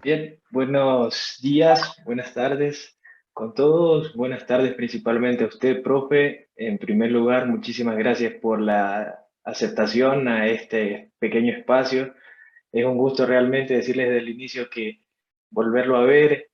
Bien, buenos días, buenas tardes con todos. Buenas tardes principalmente a usted, profe. En primer lugar, muchísimas gracias por la aceptación a este pequeño espacio. Es un gusto realmente decirles desde el inicio que volverlo a ver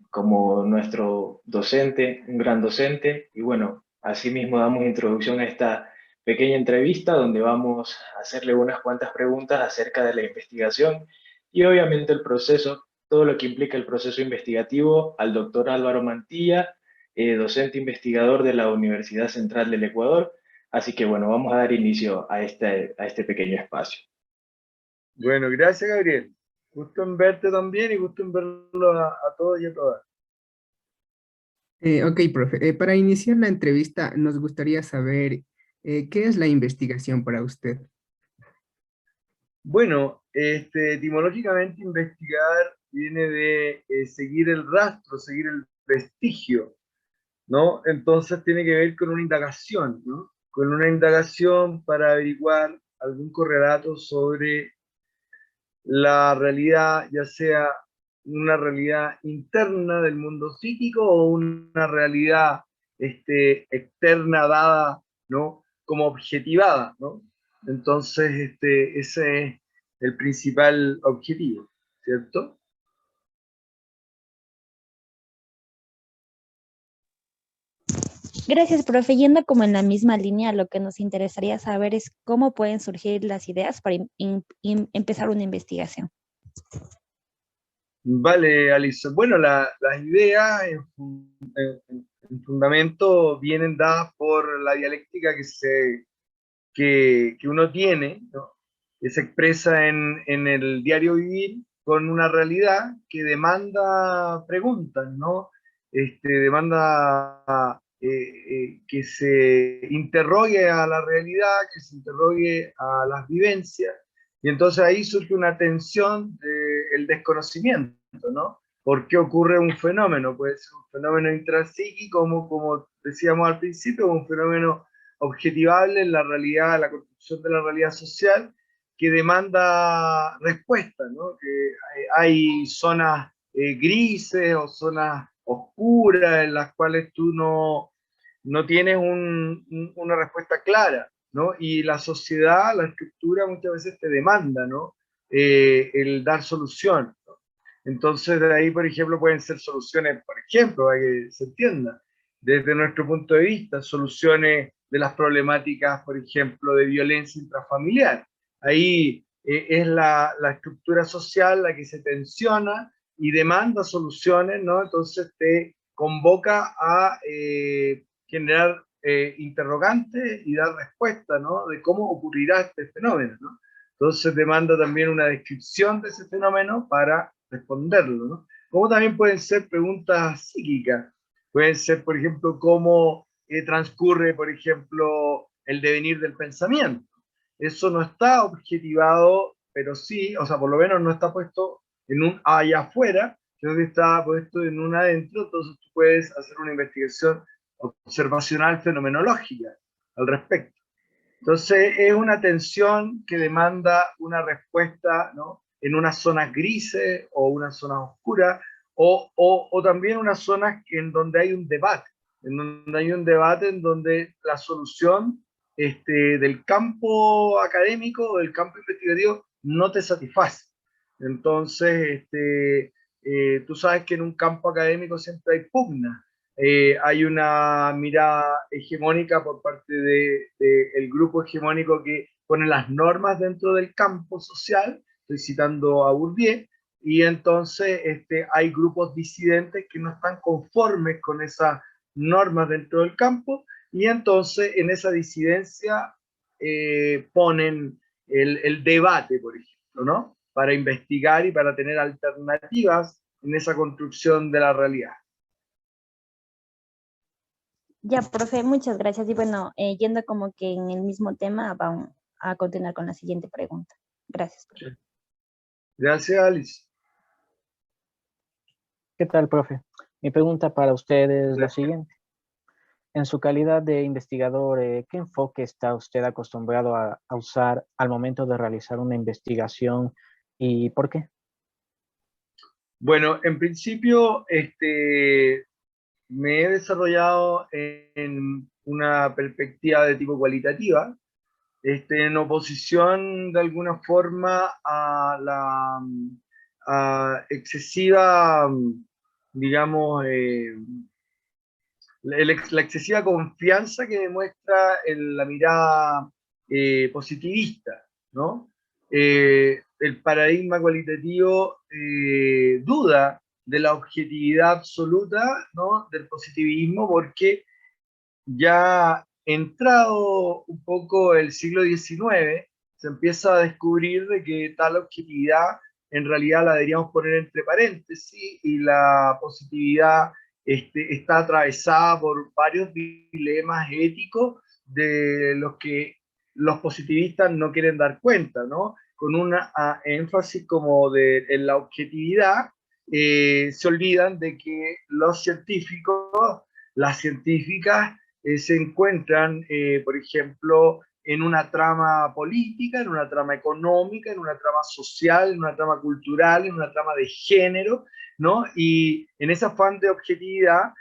como nuestro docente, un gran docente. Y bueno, asimismo damos introducción a esta pequeña entrevista donde vamos a hacerle unas cuantas preguntas acerca de la investigación y obviamente el proceso, todo lo que implica el proceso investigativo al doctor Álvaro Mantilla, docente investigador de la Universidad Central del Ecuador. Así que bueno, vamos a dar inicio a este pequeño espacio. Bueno, gracias, Gabriel. Gusto en verte también y gusto en verlo a todos y a todas. Ok, profe. Para iniciar la entrevista, nos gustaría saber qué es la investigación para usted. Bueno, etimológicamente investigar viene de seguir el rastro, seguir el vestigio, ¿no? Entonces tiene que ver con una indagación, ¿no? Con una indagación para averiguar algún correlato sobre la realidad, ya sea una realidad interna del mundo psíquico o una realidad externa dada, ¿no? Como objetivada, ¿no? Entonces, ese es el principal objetivo, ¿cierto? Gracias, profe. Yendo como en la misma línea, lo que nos interesaría saber es cómo pueden surgir las ideas para empezar una investigación. Vale, Alice. Bueno, las ideas en fundamento vienen dadas por la dialéctica que uno tiene, ¿no? Que se expresa en el diario vivir con una realidad que demanda preguntas, ¿no? Demanda que se interrogue a la realidad, que se interrogue a las vivencias, y entonces ahí surge una tensión del desconocimiento, ¿no? ¿Por qué ocurre un fenómeno? Puede ser un fenómeno intrapsíquico, como decíamos al principio, un fenómeno objetivable en la realidad, la construcción de la realidad social, que demanda respuesta, ¿no? Que hay zonas grises o zonas oscuras en las cuales tú no tienes una respuesta clara, ¿no? Y la sociedad, la estructura muchas veces te demanda, ¿no? El dar solución, ¿no? Entonces de ahí, por ejemplo, pueden ser soluciones, por ejemplo, para que se entienda, desde nuestro punto de vista, soluciones de las problemáticas, por ejemplo, de violencia intrafamiliar. Ahí es la estructura social la que se tensiona y demanda soluciones, ¿no? Entonces te convoca a generar interrogantes y dar respuesta, ¿no? De cómo ocurrirá este fenómeno, ¿no? Entonces demanda también una descripción de ese fenómeno para responderlo, ¿no? Como también pueden ser preguntas psíquicas, pueden ser, por ejemplo, cómo transcurre, por ejemplo, el devenir del pensamiento. Eso no está objetivado, pero sí, o sea, por lo menos no está puesto en un allá afuera, sino que está puesto en un adentro, entonces tú puedes hacer una investigación observacional fenomenológica al respecto. Entonces es una tensión que demanda una respuesta, ¿no? En unas zonas grises o unas zonas oscuras o también unas zonas en donde hay un debate, en donde la solución del campo académico o del campo investigativo no te satisface. Entonces, tú sabes que en un campo académico siempre hay pugna, hay una mirada hegemónica por parte del grupo hegemónico que pone las normas dentro del campo social, estoy citando a Bourdieu, y entonces hay grupos disidentes que no están conformes con esas normas dentro del campo, y entonces en esa disidencia ponen el debate, por ejemplo, ¿no? Para investigar y para tener alternativas en esa construcción de la realidad. Ya, profe, muchas gracias. Y bueno, yendo como que en el mismo tema, vamos a continuar con la siguiente pregunta. Gracias, profe. Gracias, Alice. ¿Qué tal, profe? Mi pregunta para usted es la siguiente. En su calidad de investigador, ¿qué enfoque está usted acostumbrado a usar al momento de realizar una investigación y por qué? Bueno, en principio, me he desarrollado en una perspectiva de tipo cualitativa, en oposición de alguna forma a la excesiva, digamos, la excesiva confianza que demuestra en la mirada positivista, ¿no? El paradigma cualitativo duda de la objetividad absoluta, ¿no?, del positivismo, porque ya entrado un poco el siglo XIX, se empieza a descubrir de que tal objetividad en realidad la deberíamos poner entre paréntesis, y la positividad está atravesada por varios dilemas éticos de los que los positivistas no quieren dar cuenta, ¿no? Con un énfasis como en la objetividad, se olvidan de que los científicos, las científicas, se encuentran, por ejemplo, en una trama política, en una trama económica, en una trama social, en una trama cultural, en una trama de género, ¿no? Y en ese afán de objetividad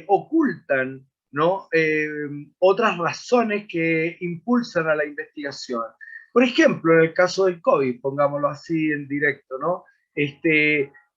ocultan, ¿no?, otras razones que impulsan a la investigación. Por ejemplo, en el caso del COVID, pongámoslo así en directo, ¿no?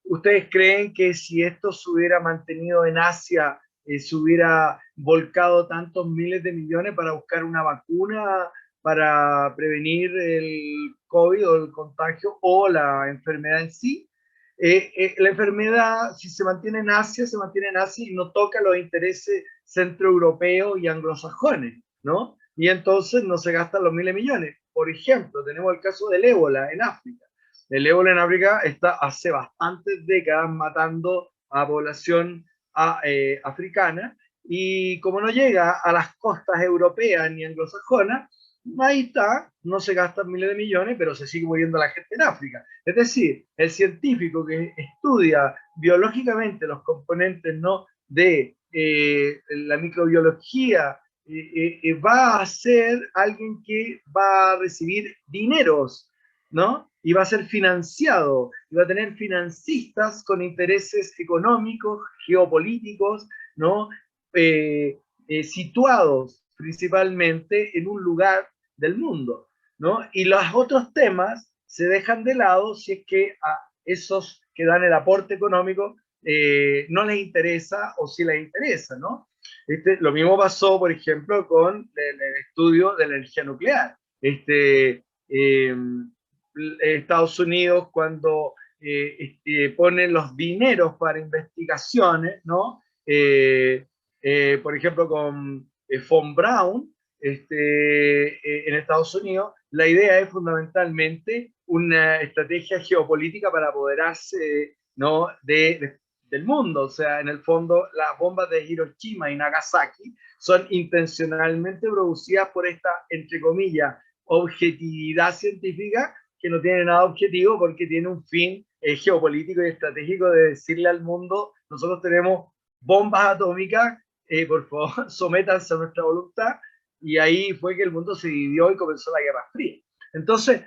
¿Ustedes creen que si esto se hubiera mantenido en Asia, se hubiera volcado tantos miles de millones para buscar una vacuna para prevenir el COVID o el contagio o la enfermedad en sí? La enfermedad, si se mantiene en Asia, se mantiene en Asia y no toca los intereses centroeuropeos y anglosajones, ¿no? Y entonces no se gastan los miles de millones. Por ejemplo, tenemos el caso del ébola en África. El ébola en África está hace bastantes décadas matando a población africana, y como no llega a las costas europeas ni anglosajonas, ahí está, no se gastan miles de millones, pero se sigue muriendo la gente en África. Es decir, el científico que estudia biológicamente los componentes, ¿no?, de la microbiología, va a ser alguien que va a recibir dineros, ¿no? Y va a ser financiado, y va a tener financistas con intereses económicos, geopolíticos, ¿no? Situados principalmente en un lugar del mundo, ¿no? Y los otros temas se dejan de lado si es que a esos que dan el aporte económico no les interesa, o si les interesa, ¿no? Lo mismo pasó, por ejemplo, con el estudio de la energía nuclear. Estados Unidos, cuando ponen los dineros para investigaciones, ¿no? Por ejemplo, con Von Braun, en Estados Unidos, la idea es fundamentalmente una estrategia geopolítica para apoderarse, ¿no?, del mundo. O sea, en el fondo, las bombas de Hiroshima y Nagasaki son intencionalmente producidas por esta, entre comillas, objetividad científica, que no tiene nada objetivo, porque tiene un fin geopolítico y estratégico de decirle al mundo: nosotros tenemos bombas atómicas, por favor, sométanse a nuestra voluntad. Y ahí fue que el mundo se dividió y comenzó la Guerra Fría. Entonces,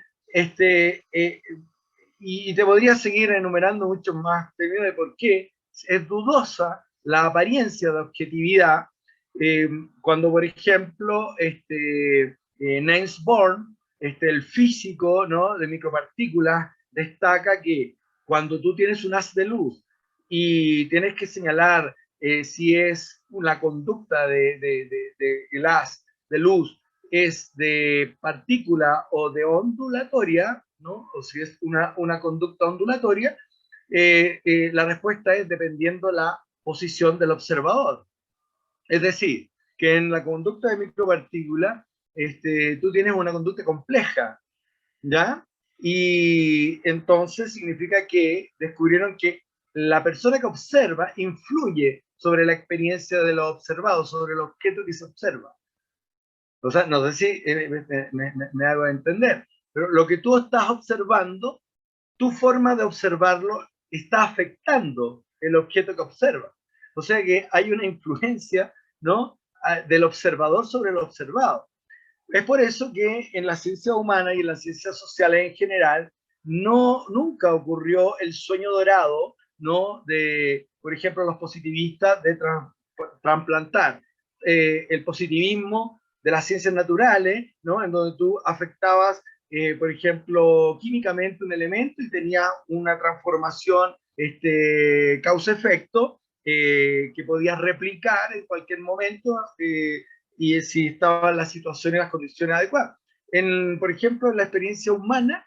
y te podría seguir enumerando muchos más términos de por qué es dudosa la apariencia de objetividad, cuando, por ejemplo, Niels Bohr, el físico, ¿no?, de micropartículas, destaca que cuando tú tienes un haz de luz y tienes que señalar si es la conducta el haz de luz es de partícula o de ondulatoria, ¿no?, o si es una conducta ondulatoria, la respuesta es dependiendo la posición del observador. Es decir, que en la conducta de micropartícula, tú tienes una conducta compleja, ¿ya? Y entonces significa que descubrieron que la persona que observa influye sobre la experiencia de lo observado, sobre el objeto que se observa. O sea, no sé si me hago entender, pero lo que tú estás observando, tu forma de observarlo está afectando el objeto que observa. O sea que hay una influencia, ¿no?, del observador sobre el observado. Es por eso que en la ciencia humana y en las ciencias sociales en general nunca ocurrió el sueño dorado ¿no? De, por ejemplo, los positivistas de trasplantar el positivismo de las ciencias naturales, ¿no? En donde tú afectabas, por ejemplo, químicamente un elemento y tenía una transformación causa-efecto que podías replicar en cualquier momento y si estaban las situaciones y las condiciones adecuadas. Por ejemplo, en la experiencia humana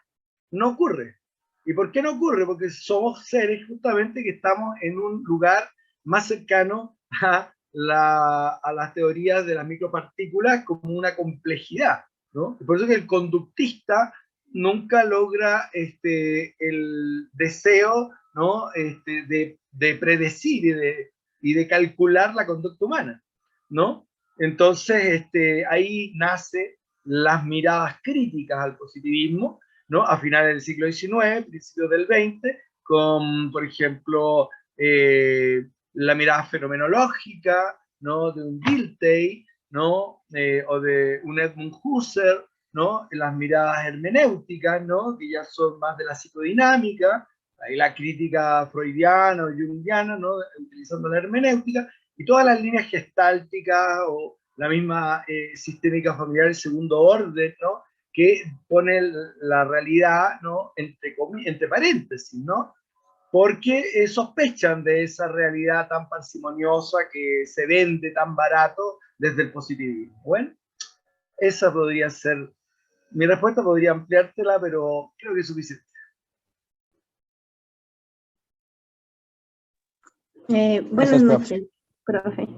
no ocurre. ¿Y por qué no ocurre? Porque somos seres justamente que estamos en un lugar más cercano a las teorías de las micropartículas como una complejidad, ¿no? Por eso que el conductista nunca logra el deseo, ¿no? de predecir y de calcular la conducta humana, ¿no? Entonces, ahí nace las miradas críticas al positivismo, ¿no? A finales del siglo XIX, principios del XX, con, por ejemplo, la mirada fenomenológica, ¿no? De un Dilthey, ¿no? O de un Edmund Husserl, ¿no? Las miradas hermenéuticas, ¿no? Que ya son más de la psicodinámica, ahí la crítica freudiana o junguiana, ¿no? Utilizando la hermenéutica, y todas las líneas gestálticas o la misma sistémica familiar del segundo orden, ¿no? Que pone la realidad, ¿no? entre paréntesis, ¿no? Porque sospechan de esa realidad tan parsimoniosa que se vende tan barato desde el positivismo. Bueno, esa podría ser, mi respuesta podría ampliártela, pero creo que es suficiente. Buenas Gracias, profe. noches, profe.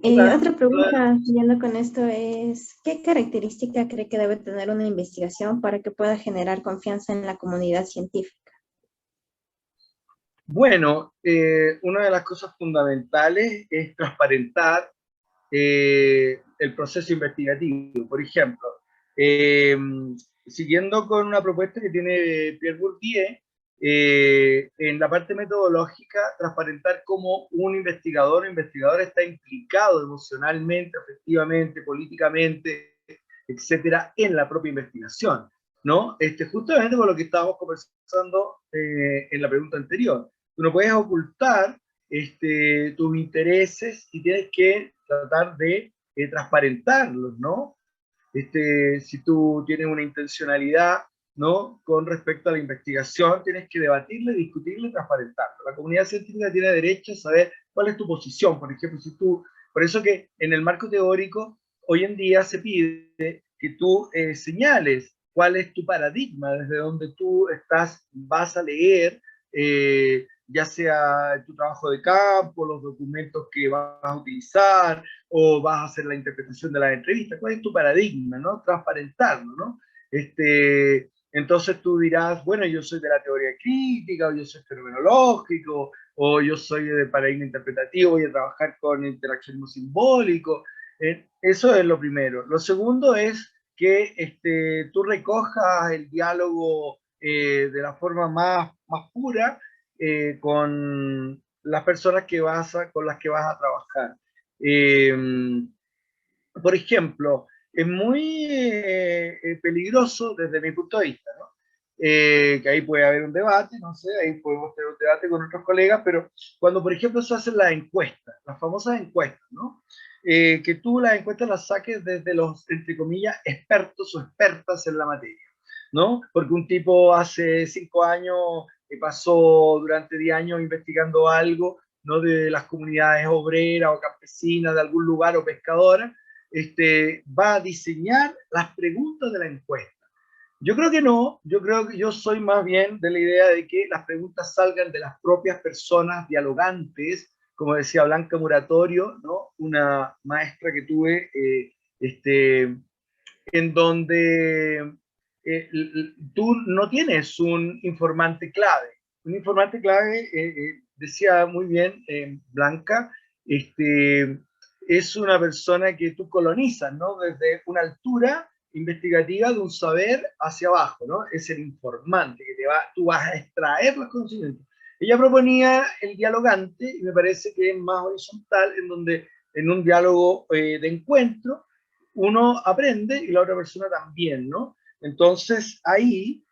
Hola. Otra pregunta, siguiendo con esto, es ¿qué característica cree que debe tener una investigación para que pueda generar confianza en la comunidad científica? Bueno, una de las cosas fundamentales es transparentar el proceso investigativo. Por ejemplo, siguiendo con una propuesta que tiene Pierre Bourdieu, en la parte metodológica, transparentar cómo un investigador o investigadora está implicado emocionalmente, afectivamente, políticamente, etcétera, en la propia investigación, ¿no? Justamente por lo que estábamos conversando en la pregunta anterior. Tú no puedes ocultar tus intereses y tienes que tratar de transparentarlos, ¿no? Si tú tienes una intencionalidad, ¿no? Con respecto a la investigación, tienes que debatirla, discutirla y transparentarla. La comunidad científica tiene derecho a saber cuál es tu posición, por ejemplo, si tú, por eso que en el marco teórico, hoy en día se pide que tú señales cuál es tu paradigma, desde donde tú vas a leer, ya sea tu trabajo de campo, los documentos que vas a utilizar, o vas a hacer la interpretación de la entrevista. ¿Cuál es tu paradigma, no? Transparentarlo, ¿no? Entonces tú dirás, bueno, yo soy de la teoría crítica, o yo soy fenomenológico, o yo soy de paradigma interpretativo, voy a trabajar con interaccionismo simbólico. Eso es lo primero. Lo segundo es que tú recojas el diálogo de la forma más pura con las personas con las que vas a trabajar. Por ejemplo, es muy peligroso desde mi punto de vista, ¿no? Que ahí puede haber un debate, no sé, ahí podemos tener un debate con otros colegas, pero cuando, por ejemplo, se hacen las encuestas, las famosas encuestas, ¿no? Que tú las encuestas las saques desde los, entre comillas, expertos o expertas en la materia, ¿no? Porque un tipo hace 5 años pasó durante 10 años investigando algo, ¿no? De las comunidades obreras o campesinas de algún lugar o pescadoras, va a diseñar las preguntas de la encuesta. Yo creo que no, yo creo que yo soy más bien de la idea de que las preguntas salgan de las propias personas dialogantes, como decía Blanca Muratorio, ¿no? Una maestra que tuve, en donde tú no tienes un informante clave. Un informante clave, decía muy bien Blanca, es una persona que tú colonizas, ¿no? Desde una altura investigativa de un saber hacia abajo, ¿no? Es el informante que tú vas a extraer los conocimientos. Ella proponía el dialogante y me parece que es más horizontal, en donde en un diálogo de encuentro uno aprende y la otra persona también, ¿no? Entonces ahí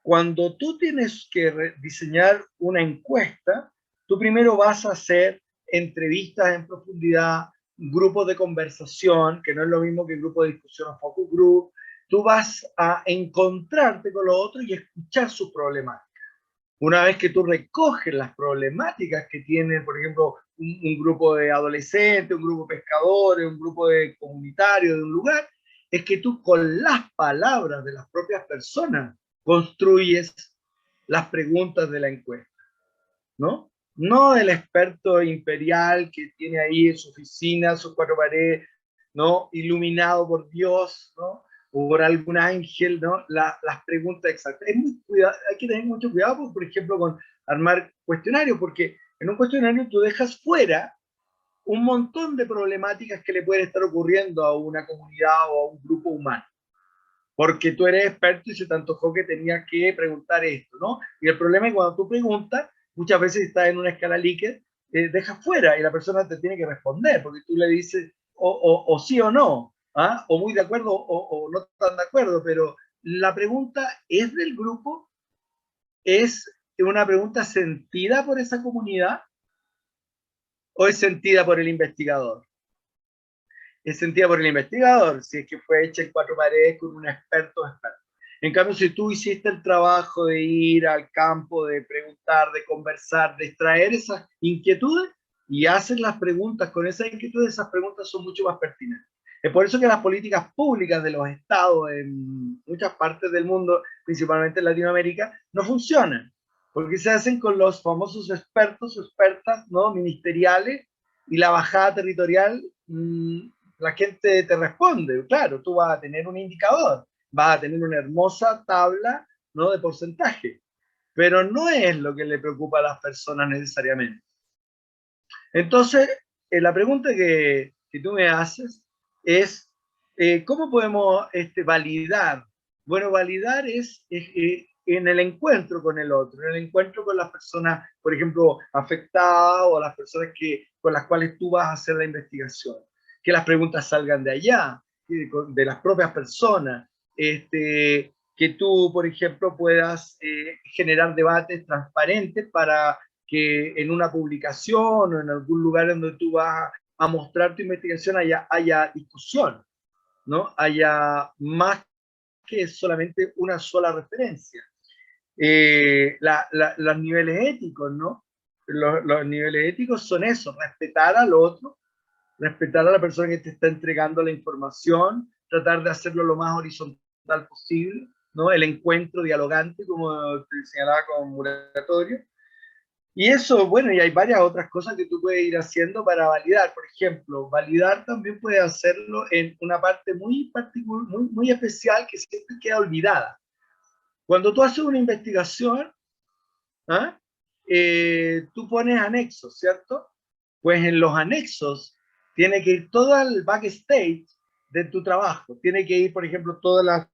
cuando tú tienes que diseñar una encuesta, tú primero vas a hacer entrevistas en profundidad, grupos de conversación, que no es lo mismo que grupo de discusión o focus group. Tú vas a encontrarte con los otros y escuchar sus problemáticas. Una vez que tú recoges las problemáticas que tienen, por ejemplo, un grupo de adolescentes, un grupo de pescadores, un grupo de comunitarios de un lugar, es que tú con las palabras de las propias personas construyes las preguntas de la encuesta, ¿no? No el experto imperial que tiene ahí en su oficina, sus cuatro paredes, ¿no? Iluminado por Dios, ¿no? O por algún ángel, ¿no? Las preguntas exactas. Hay que tener mucho cuidado, por ejemplo, con armar cuestionarios, porque en un cuestionario tú dejas fuera un montón de problemáticas que le pueden estar ocurriendo a una comunidad o a un grupo humano. Porque tú eres experto y se te antojó que tenías que preguntar esto, ¿no? Y el problema es cuando tú preguntas, muchas veces estás en una escala Likert, dejas fuera y la persona te tiene que responder, porque tú le dices o sí o no, ¿ah? O muy de acuerdo o no tan de acuerdo, pero la pregunta es del grupo, es una pregunta sentida por esa comunidad o es sentida por el investigador. Es sentida por el investigador, si es que fue hecha en cuatro paredes con un experto o experto. En cambio, si tú hiciste el trabajo de ir al campo, de preguntar, de conversar, de extraer esas inquietudes y haces las preguntas con esas inquietudes, esas preguntas son mucho más pertinentes. Es por eso que las políticas públicas de los estados en muchas partes del mundo, principalmente en Latinoamérica, no funcionan, porque se hacen con los famosos expertos o expertas, ¿no? Ministeriales, y la bajada territorial, la gente te responde. Claro, tú vas a tener un indicador, vas a tener una hermosa tabla, ¿no? De porcentaje, pero no es lo que le preocupa a las personas necesariamente. Entonces, la pregunta que tú me haces es, ¿cómo podemos validar? Bueno, validar es en el encuentro con el otro, en el encuentro con las personas, por ejemplo, afectadas o las personas con las cuales tú vas a hacer la investigación. Que las preguntas salgan de allá, de las propias personas, que tú, por ejemplo, puedas generar debates transparentes para que en una publicación o en algún lugar donde tú vas a mostrar tu investigación haya discusión, ¿no? Haya más que solamente una sola referencia. Los niveles éticos, ¿no? Los niveles éticos son eso, respetar al otro, respetar a la persona que te está entregando la información, tratar de hacerlo lo más horizontal posible, ¿no? El encuentro dialogante, como te señalaba con Muratorio. Y eso, bueno, y hay varias otras cosas que tú puedes ir haciendo para validar. Por ejemplo, validar también puedes hacerlo en una parte muy particular, muy especial que siempre queda olvidada. Cuando tú haces una investigación, ¿ah? Tú pones anexos, ¿cierto? Pues en los anexos tiene que ir todo el backstage de tu trabajo. Tiene que ir, por ejemplo, todas las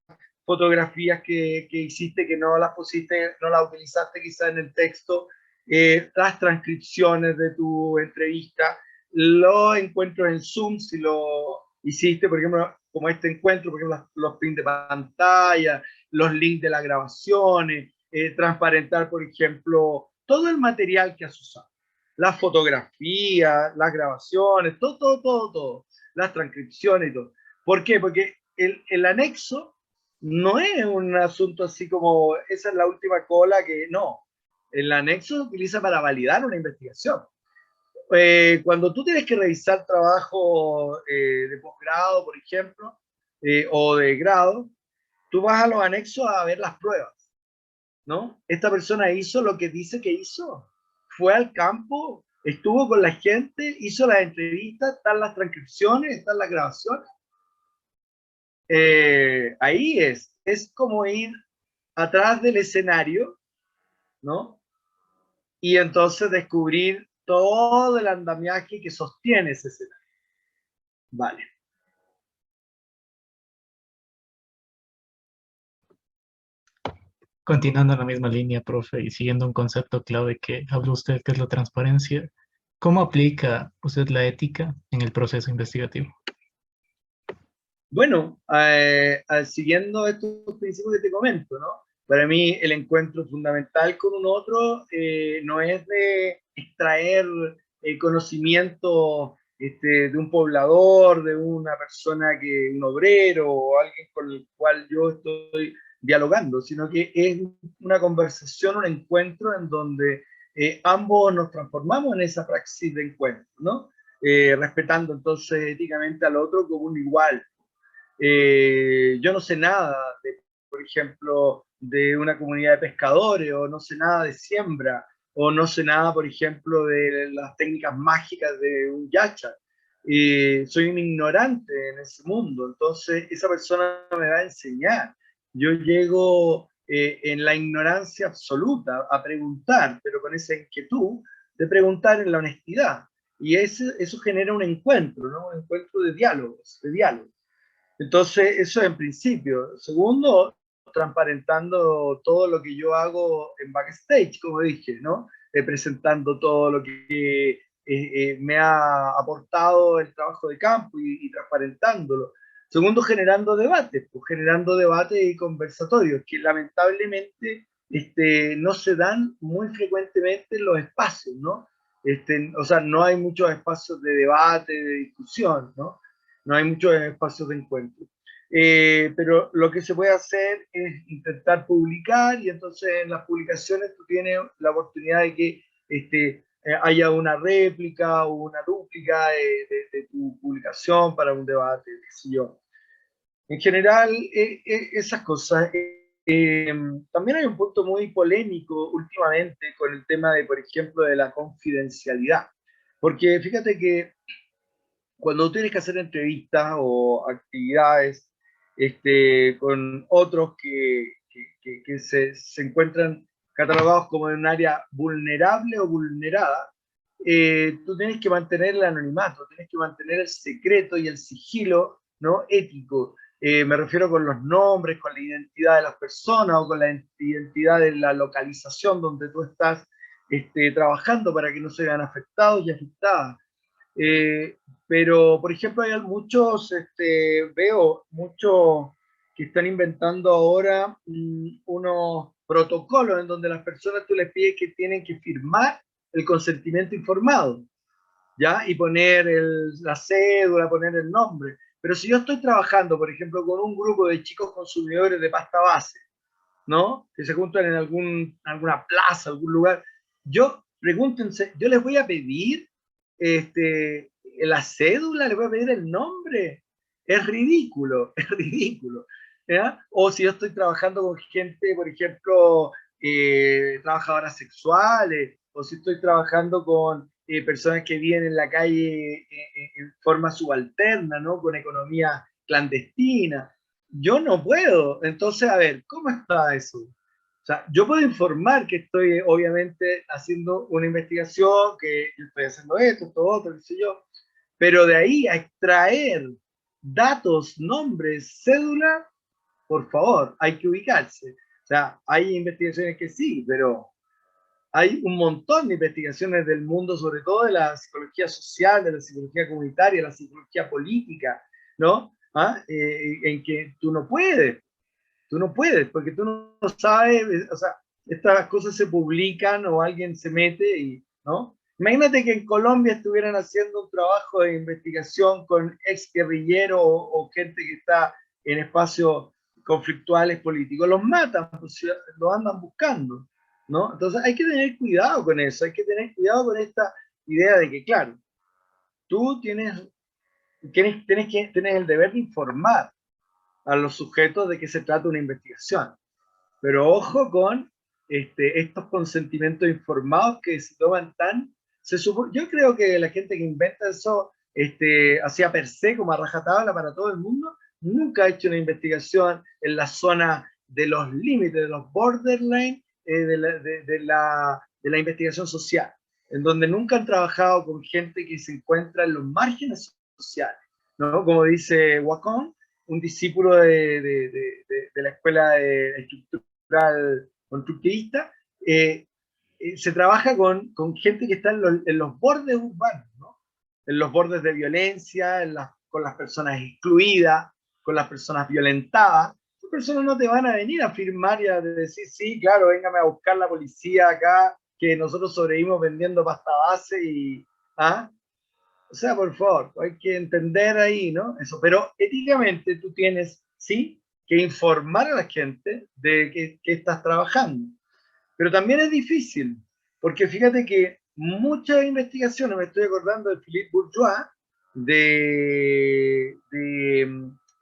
fotografías que hiciste, que no las pusiste, no las utilizaste quizá en el texto, las transcripciones de tu entrevista, los encuentros en Zoom, si lo hiciste, por ejemplo, como este encuentro, por ejemplo, los prints de pantalla, los links de las grabaciones, transparentar, por ejemplo, todo el material que has usado. Las fotografías, las grabaciones, todo. Las transcripciones y todo. ¿Por qué? Porque el anexo no es un asunto así como, esa es la última cola que no. El anexo se utiliza para validar una investigación. Cuando tú tienes que revisar trabajo de posgrado, por ejemplo, o de grado, tú vas a los anexos a ver las pruebas, ¿no? Esta persona hizo lo que dice que hizo, fue al campo, estuvo con la gente, hizo las entrevistas, están las transcripciones, están las grabaciones. Ahí es como ir atrás del escenario, ¿no? Y entonces descubrir todo el andamiaje que sostiene ese escenario. Vale. Continuando en la misma línea, profe, y siguiendo un concepto clave que habló usted, que es la transparencia, ¿cómo aplica usted la ética en el proceso investigativo? Bueno, siguiendo estos principios que te comento, ¿no? Para mí el encuentro fundamental con un otro no es de extraer conocimiento de un poblador, de una persona, un obrero o alguien con el cual yo estoy dialogando, sino que es una conversación, un encuentro en donde ambos nos transformamos en esa praxis de encuentro, ¿no? Respetando entonces éticamente al otro como un igual. Yo no sé nada, por ejemplo, de una comunidad de pescadores, o no sé nada de siembra, o no sé nada, por ejemplo, de las técnicas mágicas de un yacha. Soy un ignorante en ese mundo, entonces esa persona me va a enseñar. Yo llego en la ignorancia absoluta a preguntar, pero con esa inquietud de preguntar en la honestidad. Y eso genera un encuentro, ¿no? Un encuentro de diálogos, de diálogos. Entonces, eso en principio. Segundo, transparentando todo lo que yo hago en backstage, como dije, ¿no? Presentando todo lo que me ha aportado el trabajo de campo y transparentándolo. Segundo, generando debates, pues generando debates y conversatorios que lamentablemente no se dan muy frecuentemente en los espacios, ¿no? O sea, no hay muchos espacios de debate, de discusión, ¿no? No hay muchos espacios de encuentro. Pero lo que se puede hacer es intentar publicar, y entonces en las publicaciones tú tienes la oportunidad de que haya una réplica o una dúplica de tu publicación para un debate, qué sé yo. En general, esas cosas. También hay un punto muy polémico últimamente con el tema de, por ejemplo, de la confidencialidad. Porque fíjate que cuando tienes que hacer entrevistas o actividades con otros que se encuentran catalogados como en un área vulnerable o vulnerada, tú tienes que mantener el anonimato, tienes que mantener el secreto y el sigilo, ¿no? Ético. Me refiero con los nombres, con la identidad de las personas o con la identidad de la localización donde tú estás trabajando, para que no se vean afectados y afectadas. Pero, por ejemplo, hay muchos, veo muchos que están inventando ahora unos protocolos en donde las personas tú les pides que tienen que firmar el consentimiento informado, ¿ya? Y poner la cédula, poner el nombre. Pero si yo estoy trabajando, por ejemplo, con un grupo de chicos consumidores de pasta base, ¿no? Que se juntan en alguna plaza, algún lugar, pregúntense, yo les voy a pedir la cédula, les voy a pedir el nombre. Es ridículo, es ridículo. ¿Ya? O si yo estoy trabajando con gente, por ejemplo, trabajadoras sexuales, o si estoy trabajando con personas que viven en la calle en forma subalterna, ¿no? Con economía clandestina. Yo no puedo. Entonces, a ver, ¿cómo está eso? O sea, yo puedo informar que estoy obviamente haciendo una investigación, que yo estoy haciendo esto otro, qué sé yo, pero de ahí a extraer datos, nombres, cédula, por favor, hay que ubicarse. O sea, hay investigaciones que sí, pero hay un montón de investigaciones del mundo, sobre todo de la psicología social, de la psicología comunitaria, de la psicología política, ¿no? En que tú no puedes, porque tú no sabes, o sea, estas cosas se publican o alguien se mete y, ¿no? Imagínate que en Colombia estuvieran haciendo un trabajo de investigación con ex guerrilleros o gente que está en espacios conflictuales políticos, los matan, pues, los andan buscando, ¿no? Entonces hay que tener cuidado con eso, hay que tener cuidado con esta idea de que, claro, tú tienes el deber de informar a los sujetos de qué se trata una investigación. Pero ojo con estos consentimientos informados que se toman yo creo que la gente que inventa eso hacía per se, como a rajatabla para todo el mundo, nunca ha hecho una investigación en la zona de los límites, de los borderline de la investigación social, en donde nunca han trabajado con gente que se encuentra en los márgenes sociales, ¿no? Como dice Wacom, un discípulo de la escuela estructural constructivista, se trabaja con gente que está en los bordes urbanos, ¿no? En los bordes de violencia, con las personas excluidas, con las personas violentadas. esas personas no te van a venir a firmar y a decir, sí, claro, véngame a buscar la policía acá, que nosotros sobrevivimos vendiendo pasta base y... ¿ah? O sea, por favor, hay que entender ahí, ¿no? Eso, pero éticamente tú tienes, sí, que informar a la gente de que estás trabajando. Pero también es difícil, porque fíjate que muchas investigaciones, me estoy acordando de Philippe Bourgeois,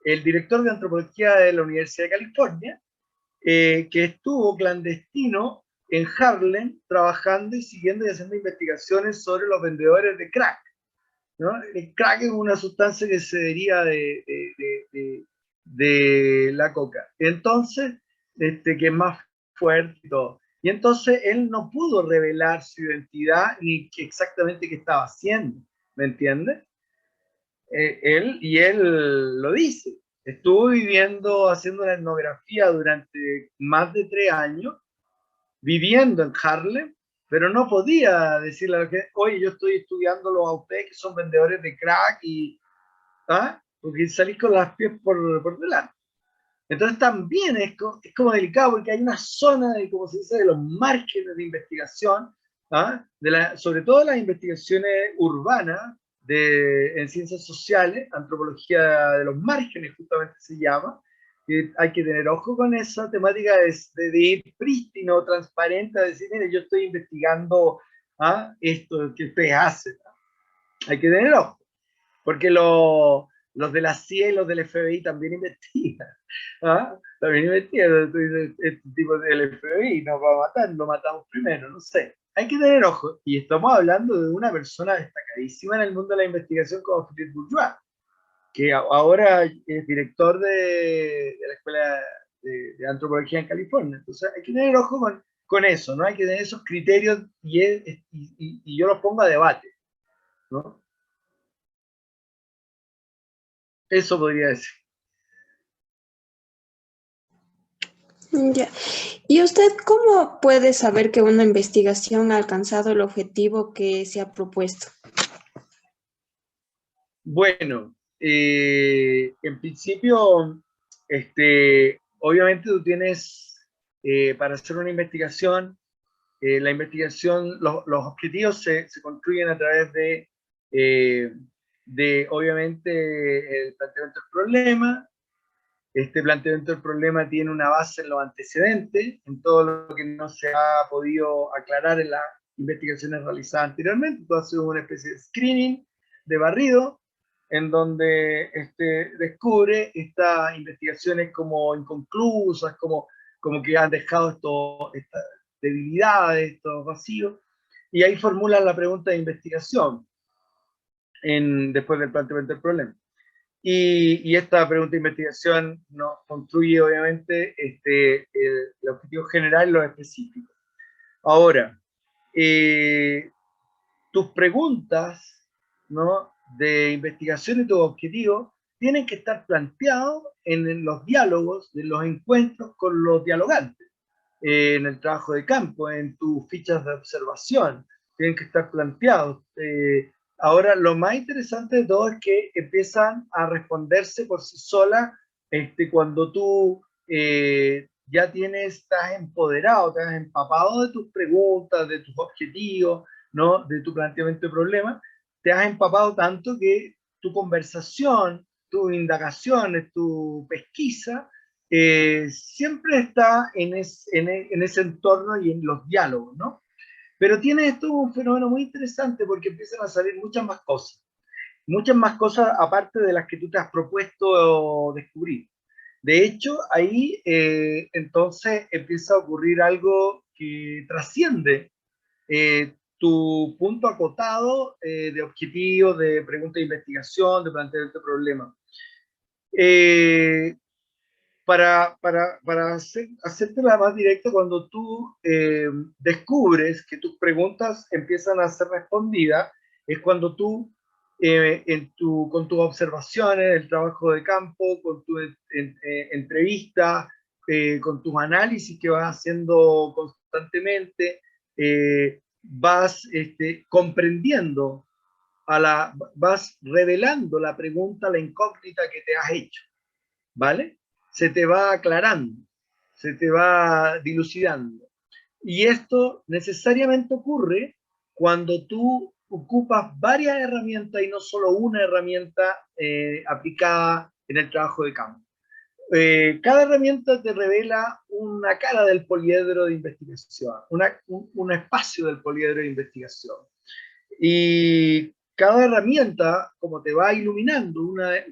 el director de antropología de la Universidad de California, que estuvo clandestino en Harlem trabajando y siguiendo y haciendo investigaciones sobre los vendedores de crack, ¿no? El crack es una sustancia que se deriva de la coca. Entonces, que es más fuerte y todo. Y entonces él no pudo revelar su identidad ni exactamente qué estaba haciendo, ¿me entiendes? Él lo dice. Estuvo viviendo, haciendo una etnografía durante más de 3 años, viviendo en Harlem, pero no podía decirle a la gente, oye, yo estoy estudiándolo a ustedes que son vendedores de crack y, ¿ah? Porque salís con las pies por delante. Entonces también es como delicado porque hay una zona de, como se dice, de los márgenes de investigación, ¿ah? Sobre todo las investigaciones urbanas en ciencias sociales, antropología de los márgenes justamente se llama, que hay que tener ojo con esa temática de ir prístino, transparente, a decir, mire, yo estoy investigando, ¿ah? Esto que ustedes hacen, ¿no? Hay que tener ojo, porque los de la CIA y los del FBI también investigan. ¿Ah? También investigan. Este tipo del FBI nos va a matar, lo matamos primero, no sé. Hay que tener ojo. Y estamos hablando de una persona destacadísima en el mundo de la investigación como Philippe Bourgeois, que ahora es director de la Escuela de Antropología en California. Entonces hay que tener ojo con eso, ¿no? Hay que tener esos criterios y yo los pongo a debate, ¿no? Eso podría decir. Ya. ¿Y usted cómo puede saber que una investigación ha alcanzado el objetivo que se ha propuesto? Bueno, en principio, obviamente tú tienes, para hacer una investigación, la investigación, los objetivos se construyen a través obviamente, el planteamiento del problema. Este planteamiento del problema tiene una base en los antecedentes, en todo lo que no se ha podido aclarar en las investigaciones realizadas anteriormente. Tú haces una especie de screening, de barrido, en donde descubre estas investigaciones como inconclusas, como que han dejado estas debilidades, estos vacíos, y ahí formulan la pregunta de investigación después del planteamiento del problema. Y esta pregunta de investigación nos construye, obviamente, el objetivo general y lo específico. Ahora, tus preguntas, ¿no?, de investigación y tus objetivos tienen que estar planteados en los diálogos, en los encuentros con los dialogantes, en el trabajo de campo, en tus fichas de observación, tienen que estar planteados. Ahora, lo más interesante de todo es que empiezan a responderse por sí solas cuando tú ya estás empoderado, te has empapado de tus preguntas, de tus objetivos, ¿no?, de tu planteamiento de problemas, te has empapado tanto que tu conversación, tus indagaciones, tu pesquisa, siempre está en ese entorno y en los diálogos, ¿no? Pero tiene esto un fenómeno muy interesante porque empiezan a salir muchas más cosas aparte de las que tú te has propuesto descubrir. De hecho, ahí entonces empieza a ocurrir algo que trasciende tu punto acotado de objetivo, de pregunta de investigación, de planteamiento de problema. Para hacértela más directa, cuando tú descubres que tus preguntas empiezan a ser respondidas, es cuando tú, con tus observaciones, el trabajo de campo, con tu entrevista, con tus análisis que vas haciendo constantemente, vas comprendiendo, vas revelando la pregunta, la incógnita que te has hecho, ¿vale? se te va aclarando, se te va dilucidando. Y esto necesariamente ocurre cuando tú ocupas varias herramientas y no solo una herramienta aplicada en el trabajo de campo. Cada herramienta te revela una cara del poliedro de investigación, un espacio del poliedro de investigación. Y cada herramienta, como te va iluminando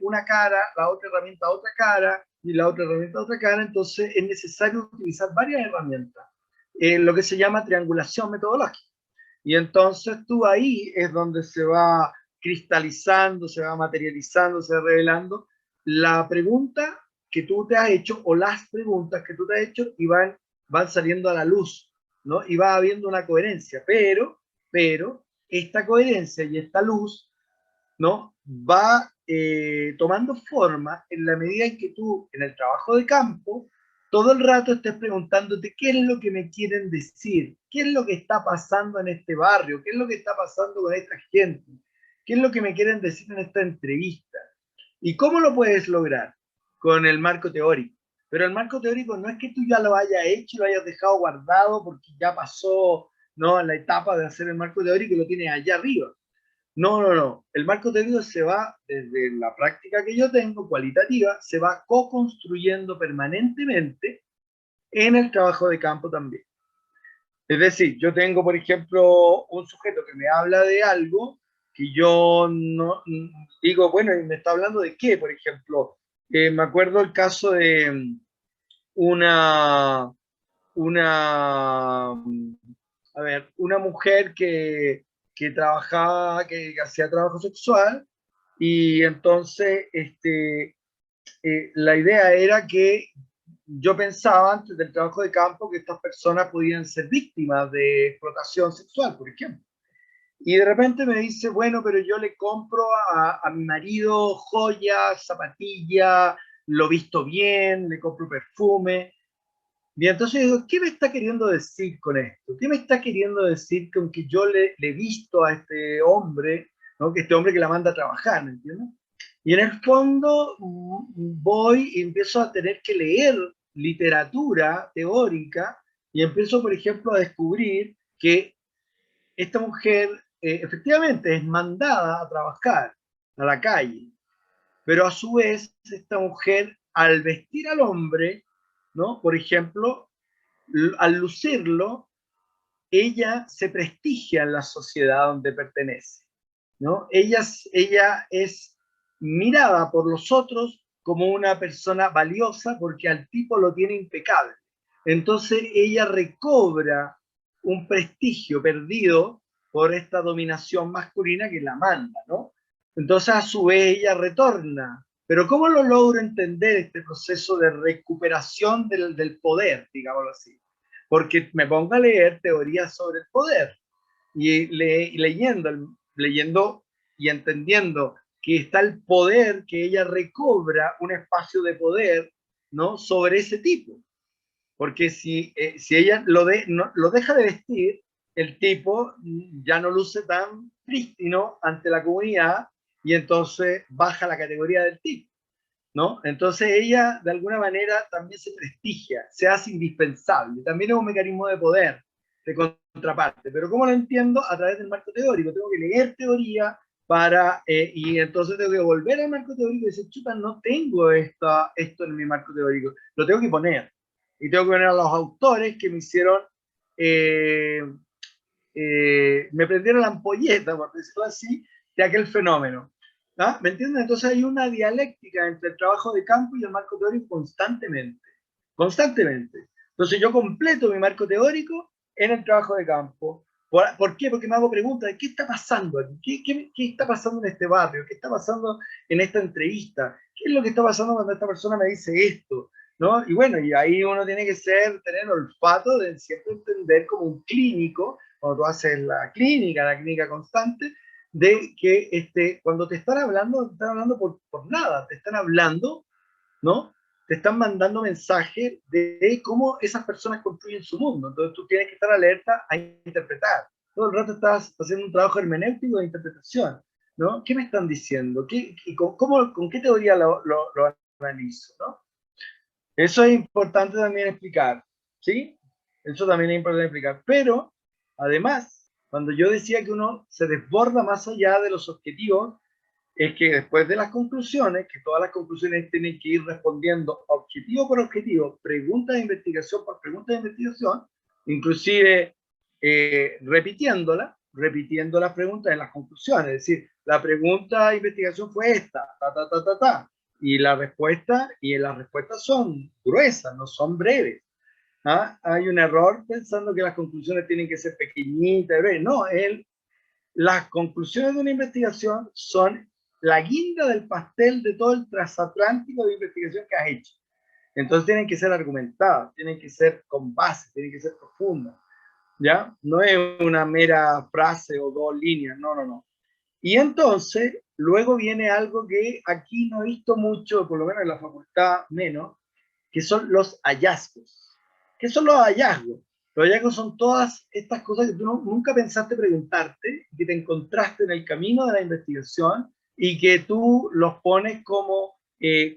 una cara, la otra herramienta otra cara, y la otra herramienta otra cara, entonces es necesario utilizar varias herramientas, lo que se llama triangulación metodológica. Y entonces tú ahí es donde se va cristalizando, se va materializando, se va revelando la pregunta que tú te has hecho o las preguntas que tú te has hecho y van saliendo a la luz, ¿no? Y va habiendo una coherencia, pero esta coherencia y esta luz, ¿no? Va tomando forma en la medida en que tú, en el trabajo de campo, todo el rato estés preguntándote qué es lo que me quieren decir, qué es lo que está pasando en este barrio, qué es lo que está pasando con esta gente, qué es lo que me quieren decir en esta entrevista. ¿Y cómo lo puedes lograr? Con el marco teórico. Pero el marco teórico no es que tú ya lo hayas hecho y lo hayas dejado guardado porque ya pasó, ¿no?, la etapa de hacer el marco teórico y lo tienes allá arriba. No. El marco teórico se va, desde la práctica que yo tengo, cualitativa, se va co-construyendo permanentemente en el trabajo de campo también. Es decir, yo tengo, por ejemplo, un sujeto que me habla de algo que yo no digo, bueno, ¿y me está hablando de qué? Por ejemplo, me acuerdo el caso de una mujer que trabajaba, que hacía trabajo sexual, y entonces la idea era que yo pensaba antes del trabajo de campo que estas personas podían ser víctimas de explotación sexual, por ejemplo. Y de repente me dice, bueno, pero yo le compro a mi marido joyas, zapatillas, lo visto bien, le compro perfume. Y entonces digo, ¿qué me está queriendo decir con esto? ¿Qué me está queriendo decir con que yo le visto a este hombre, ¿no?, que este hombre que la manda a trabajar, ¿me entiendes? Y en el fondo voy y empiezo a tener que leer literatura teórica y empiezo, por ejemplo, a descubrir que esta mujer efectivamente es mandada a trabajar a la calle, pero a su vez esta mujer, al vestir al hombre, ¿no?, por ejemplo, al lucirlo, ella se prestigia en la sociedad donde pertenece, ¿no? Ella es mirada por los otros como una persona valiosa porque al tipo lo tiene impecable. Entonces ella recobra un prestigio perdido por esta dominación masculina que la manda, ¿no? Entonces a su vez ella retorna. Pero ¿cómo lo logro entender este proceso de recuperación del poder, digámoslo así? Porque me pongo a leer teorías sobre el poder y leyendo y entendiendo que está el poder, que ella recobra un espacio de poder, ¿no?, sobre ese tipo. Porque si ella lo deja de vestir, el tipo ya no luce tan prístino ante la comunidad y entonces baja la categoría del tipo, ¿no? Entonces ella de alguna manera también se prestigia, se hace indispensable. También es un mecanismo de poder, de contraparte. Pero ¿cómo lo entiendo? A través del marco teórico. Tengo que leer teoría y entonces tengo que volver al marco teórico y decir, chuta, no tengo esto en mi marco teórico. Lo tengo que poner. Y tengo que poner a los autores que me hicieron, me prendieron la ampolleta, por decirlo así, de aquel fenómeno. ¿Ah? ¿Me entienden? Entonces hay una dialéctica entre el trabajo de campo y el marco teórico constantemente. Entonces yo completo mi marco teórico en el trabajo de campo. ¿Por qué? Porque me hago preguntas de qué está pasando aquí, qué está pasando en este barrio, qué está pasando en esta entrevista, qué es lo que está pasando cuando esta persona me dice esto, ¿no? Y bueno, y ahí uno tiene que tener olfato de siempre entender como un clínico, cuando tú haces la clínica constante, de que cuando te están hablando por nada, te están hablando, ¿no? Te están mandando mensajes de cómo esas personas construyen su mundo. Entonces tú tienes que estar alerta a interpretar. Todo el rato estás haciendo un trabajo hermenéutico de interpretación, ¿no? ¿Qué me están diciendo? ¿Con qué teoría lo analizo, ¿no? Eso es importante también explicar, ¿sí? Eso también es importante explicar. Pero, además, cuando yo decía que uno se desborda más allá de los objetivos, es que después de las conclusiones, que todas las conclusiones tienen que ir respondiendo objetivo por objetivo, pregunta de investigación por pregunta de investigación, inclusive repitiendo las preguntas en las conclusiones. Es decir, la pregunta de investigación fue esta, y la respuesta, y las respuestas son gruesas, no son breves. ¿Ah? Hay un error pensando que las conclusiones tienen que ser pequeñitas, breves. No, las conclusiones de una investigación son la guinda del pastel de todo el transatlántico de investigación que has hecho. Entonces tienen que ser argumentadas, tienen que ser con base, tienen que ser profundas. ¿Ya? No es una mera frase o dos líneas, no, no, no. Y entonces, luego viene algo que aquí no he visto mucho, por lo menos en la facultad menos, que son los hallazgos. ¿Qué son los hallazgos? Los hallazgos son todas estas cosas que tú nunca pensaste preguntarte, que te encontraste en el camino de la investigación y que tú los pones como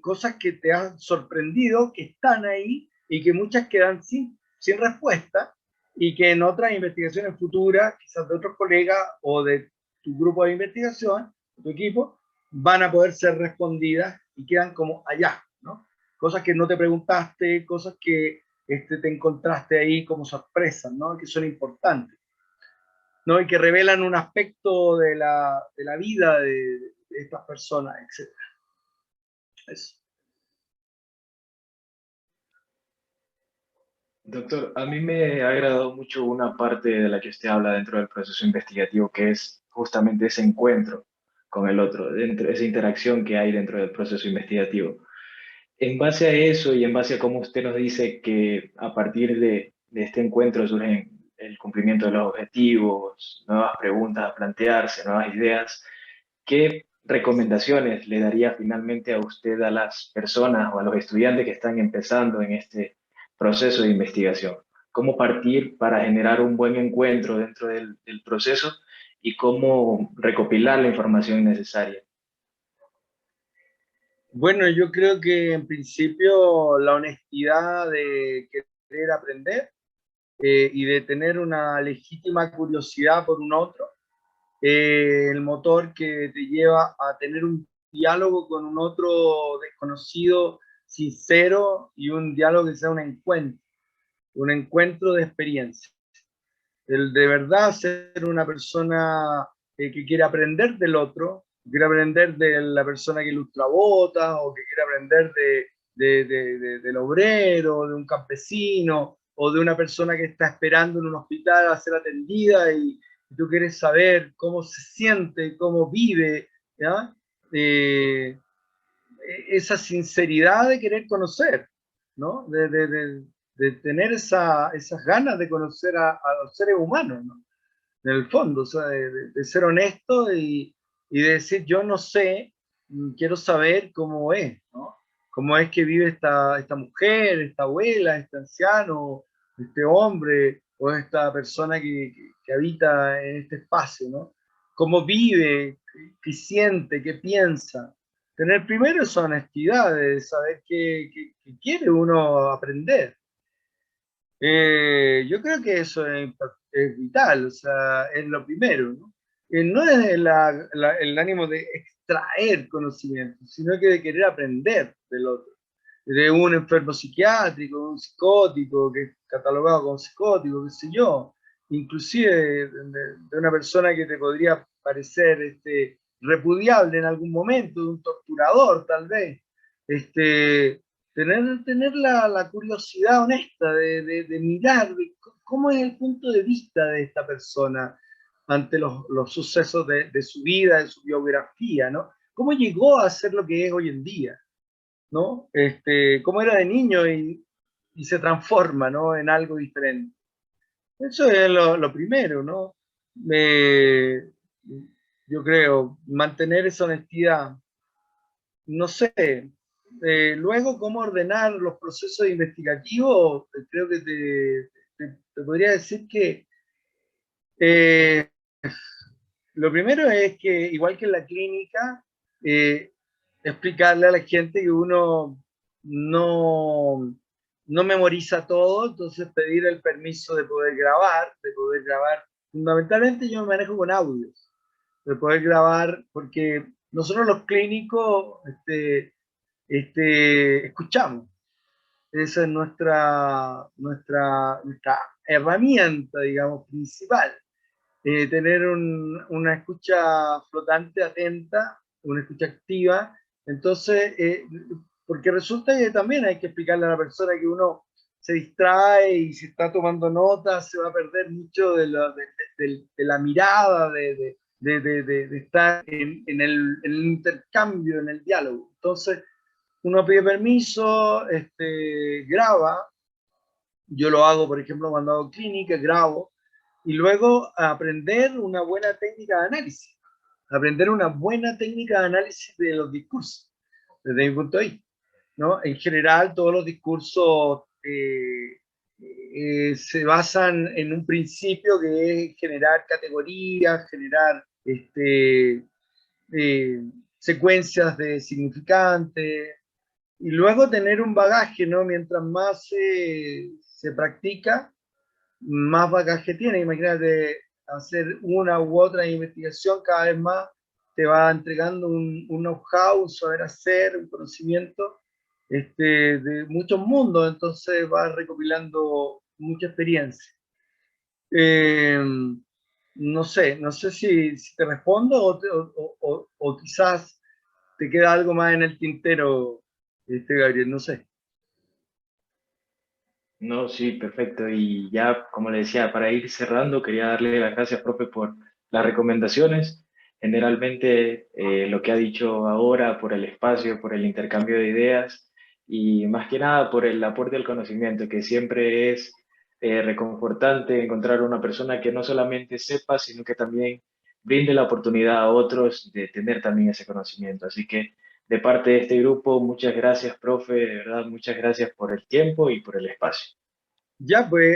cosas que te han sorprendido, que están ahí y que muchas quedan sin respuesta y que en otras investigaciones futuras, quizás de otros colegas o de tu grupo de investigación, tu equipo, van a poder ser respondidas y quedan como hallazgos, ¿no? Cosas que no te preguntaste, cosas que te encontraste ahí como sorpresas, ¿no? Que son importantes, ¿no? Y que revelan un aspecto de la vida de estas personas, etc. Eso. Doctor, a mí me ha agradado mucho una parte de la que usted habla dentro del proceso investigativo, que es justamente ese encuentro con el otro, dentro, esa interacción que hay dentro del proceso investigativo. En base a eso y en base a cómo usted nos dice que a partir de este encuentro surgen el cumplimiento de los objetivos, nuevas preguntas a plantearse, nuevas ideas, ¿qué recomendaciones le daría finalmente a usted a las personas o a los estudiantes que están empezando en este proceso de investigación? ¿Cómo partir para generar un buen encuentro dentro del proceso y cómo recopilar la información necesaria? Bueno, yo creo que en principio la honestidad de querer aprender y de tener una legítima curiosidad por un otro, el motor que te lleva a tener un diálogo con un otro desconocido, sincero, y un diálogo que sea un encuentro de experiencia. El de verdad ser una persona que quiere aprender del otro, que quiere aprender de la persona que ilustra botas, o que quiere aprender del obrero, de un campesino, o de una persona que está esperando en un hospital a ser atendida y tú quieres saber cómo se siente, cómo vive, ¿ya? Esa sinceridad de querer conocer, ¿no? De tener esas ganas de conocer a los seres humanos, ¿no? En el fondo, o sea, de ser honesto y de decir, yo no sé, quiero saber cómo es, ¿no? Cómo es que vive esta mujer, esta abuela, este anciano, este hombre o esta persona que habita en este espacio, ¿no? Cómo vive, qué siente, qué piensa. Tener primero esa honestidad de saber qué quiere uno aprender. Yo creo que eso es vital, o sea, es lo primero, ¿no? No es el ánimo de extraer conocimiento, sino que de querer aprender del otro. De un enfermo psiquiátrico, un psicótico, que es catalogado como psicótico, qué sé yo, inclusive de una persona que te podría parecer repudiable en algún momento, de un torturador tal vez. Tener la curiosidad honesta de mirar cómo es el punto de vista de esta persona ante los sucesos de su vida, de su biografía, ¿no? ¿Cómo llegó a ser lo que es hoy en día? ¿No? Cómo era de niño y se transforma, ¿no? En algo diferente. Eso es lo primero, ¿no? Eh, yo creo, mantener esa honestidad. No sé, luego cómo ordenar los procesos investigativos, creo que te podría decir que eh, lo primero es que, igual que en la clínica, explicarle a la gente que uno no memoriza todo, entonces pedir el permiso de poder grabar, fundamentalmente yo me manejo con audios, de poder grabar, porque nosotros los clínicos escuchamos. Esa es nuestra herramienta, digamos, principal. Tener una escucha flotante, atenta, una escucha activa. Entonces, porque resulta que también hay que explicarle a la persona que uno se distrae y si está tomando notas se va a perder mucho de la mirada, de estar en el intercambio, en el diálogo. Entonces, uno pide permiso, graba. Yo lo hago, por ejemplo, cuando hago clínica, grabo. Y luego aprender una buena técnica de análisis. Aprender una buena técnica de análisis de los discursos, desde mi punto de vista, ¿no? En general, todos los discursos se basan en un principio que es generar categorías, generar secuencias de significantes, y luego tener un bagaje, ¿no? Mientras más se practica, más bagaje tiene. Imagínate, hacer una u otra investigación cada vez más te va entregando un know-how, un saber hacer, un conocimiento de muchos mundos, entonces vas recopilando mucha experiencia. No sé si te respondo o quizás te queda algo más en el tintero, Gabriel, no sé. No, sí, perfecto. Y ya, como le decía, para ir cerrando, quería darle las gracias, profe, por las recomendaciones. Generalmente, lo que ha dicho ahora, por el espacio, por el intercambio de ideas y más que nada por el aporte al conocimiento, que siempre es reconfortante encontrar una persona que no solamente sepa, sino que también brinde la oportunidad a otros de tener también ese conocimiento. Así que de parte de este grupo, muchas gracias, profe, de verdad, muchas gracias por el tiempo y por el espacio. Ya, pues,